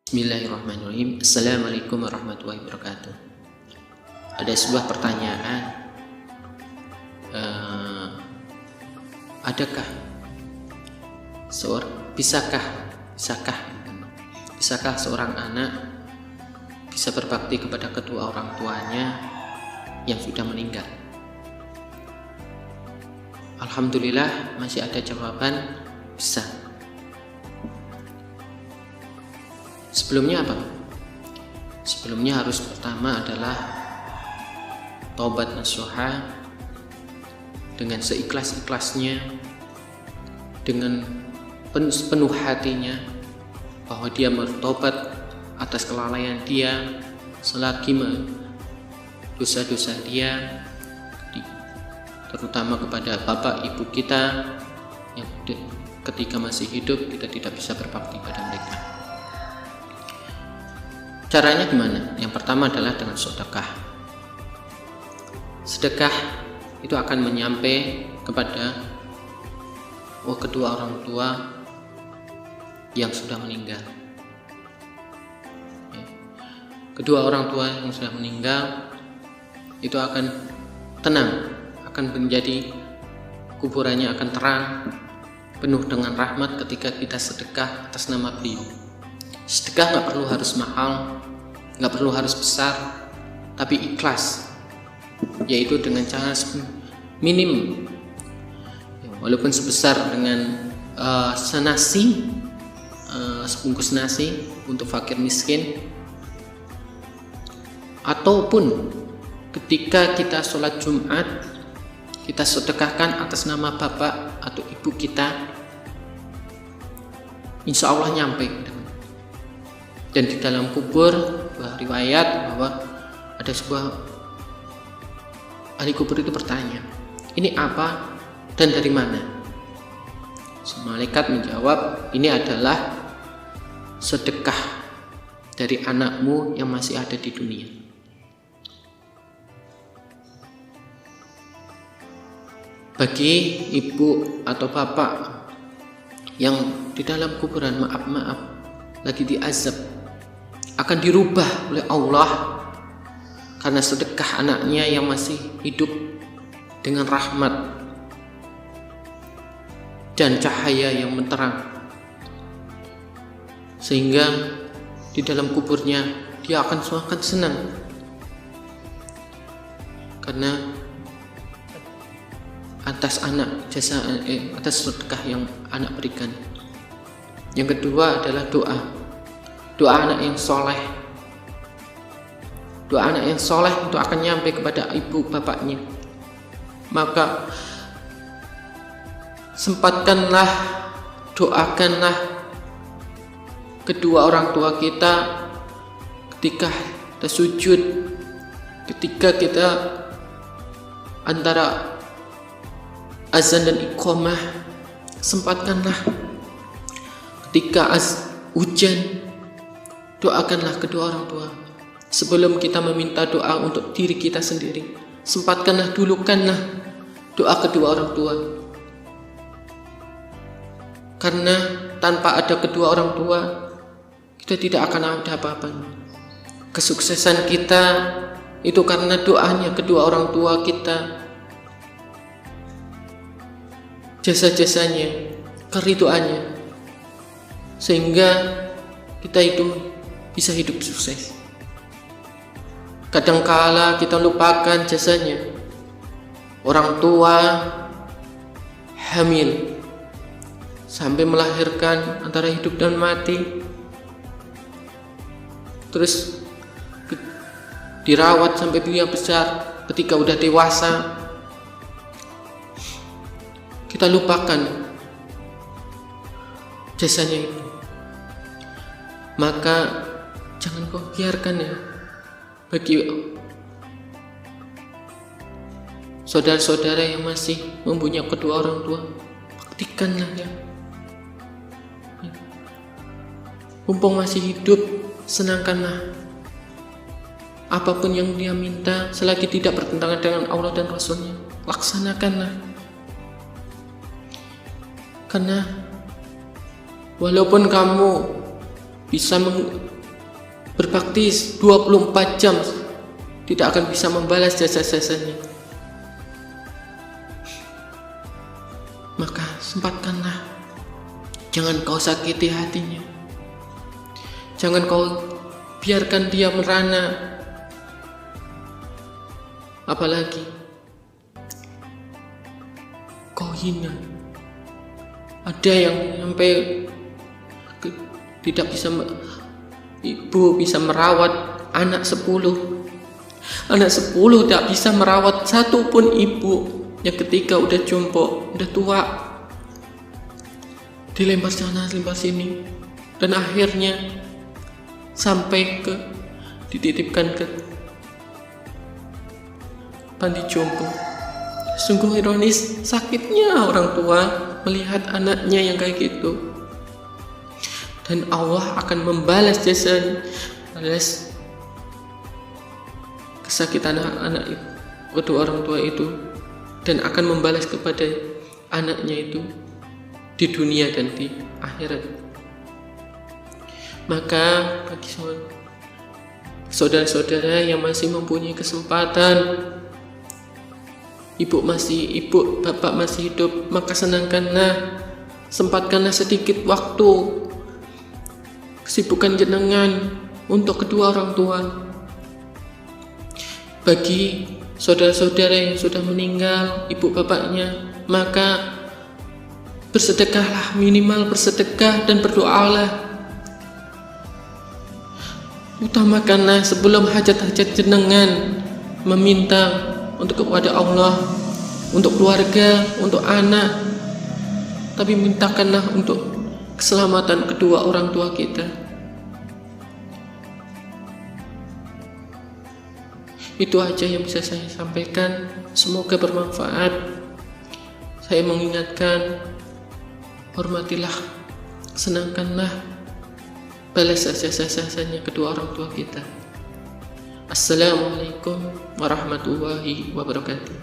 Bismillahirrahmanirrahim. Assalamualaikum warahmatullahi wabarakatuh. Ada sebuah pertanyaan, adakah bisakah seorang anak bisa berbakti kepada kedua orang tuanya yang sudah meninggal? Alhamdulillah masih ada jawaban bisa. Sebelumnya apa? Sebelumnya harus pertama adalah taubat nasuha dengan seikhlas-ikhlasnya, dengan penuh hatinya bahwa dia bertobat atas kelalaian dia selagi dosa-dosa dia, terutama kepada bapak ibu kita yang ketika masih hidup kita tidak bisa berbakti pada mereka. Caranya gimana? Yang pertama adalah dengan sedekah. Sedekah itu akan menyampai kepada kedua orang tua yang sudah meninggal. Kedua orang tua yang sudah meninggal itu akan tenang, akan menjadi kuburannya akan terang, penuh dengan rahmat ketika kita sedekah atas nama beliau. Sedekah nggak perlu harus mahal, nggak perlu harus besar, tapi ikhlas, yaitu dengan cara minim, walaupun sebesar dengan sebungkus nasi untuk fakir miskin, ataupun ketika kita sholat Jumat kita sedekahkan atas nama bapak atau ibu kita, insya Allah nyampe. Dan di dalam kubur riwayat bahwa ada sebuah ahli kubur itu bertanya, ini apa dan dari mana? Malaikat menjawab, ini adalah sedekah dari anakmu yang masih ada di dunia. Bagi ibu atau bapak yang di dalam kuburan maaf lagi diazab, akan dirubah oleh Allah karena sedekah anaknya yang masih hidup dengan rahmat dan cahaya yang menterang, sehingga di dalam kuburnya dia akan semakin senang karena atas atas sedekah yang anak berikan. Yang kedua adalah doa anak yang soleh. Doa anak yang soleh itu akan nyampe kepada ibu bapaknya. Maka sempatkanlah, doakanlah kedua orang tua kita ketika kita sujud, ketika kita antara azan dan iqamah. Sempatkanlah ketika hujan, doakanlah kedua orang tua. Sebelum kita meminta doa untuk diri kita sendiri, sempatkanlah, dulukanlah doa kedua orang tua. Karena tanpa ada kedua orang tua, kita tidak akan ada apa-apa. Kesuksesan kita itu karena doanya kedua orang tua kita, jasa-jasanya, keriduannya, sehingga kita itu bisa hidup sukses. Kadangkala kita lupakan jasanya. Orang tua hamil sampai melahirkan antara hidup dan mati, terus dirawat sampai dia besar. Ketika udah dewasa kita lupakan jasanya itu. Maka jangan kau biarkan ya, bagi saudara-saudara yang masih mempunyai kedua orang tua, baktikanlah ya. Mumpung masih hidup, senangkanlah. Apapun yang dia minta selagi tidak bertentangan dengan Allah dan Rasulnya, laksanakanlah. Karena walaupun kamu bisa berbakti 24 jam tidak akan bisa membalas jasa-jasanya. Maka sempatkanlah, jangan kau sakiti hatinya, jangan kau biarkan dia merana, apalagi kau hina. Ada yang sampai tidak bisa, ibu bisa merawat anak 10 tidak bisa merawat satu pun ibu yang ketika udah jompo, udah tua, dilempar sana lempar sini, dan akhirnya sampai dititipkan ke panti jompo. Sungguh ironis, sakitnya orang tua melihat anaknya yang kayak gitu. Dan Allah akan membalas jasa, balas kesakitan anak itu, kedua orang tua itu, dan akan membalas kepada anaknya itu di dunia dan di akhirat. Maka bagi saudara-saudara yang masih mempunyai kesempatan, bapak masih hidup, maka senangkanlah, sempatkanlah sedikit waktu, kesibukan jenengan untuk kedua orang tua. Bagi saudara-saudara yang sudah meninggal, ibu bapaknya, maka bersedekahlah, minimal bersedekah dan berdoalah. Utamakanlah sebelum hajat-hajat jenengan, meminta untuk kepada Allah, untuk keluarga, untuk anak, tapi mintakanlah untuk keselamatan kedua orang tua kita. Itu aja yang bisa saya sampaikan, semoga bermanfaat. Saya mengingatkan, hormatilah, senangkanlah, balas jasa-jasanya kedua orang tua kita. Assalamualaikum warahmatullahi wabarakatuh.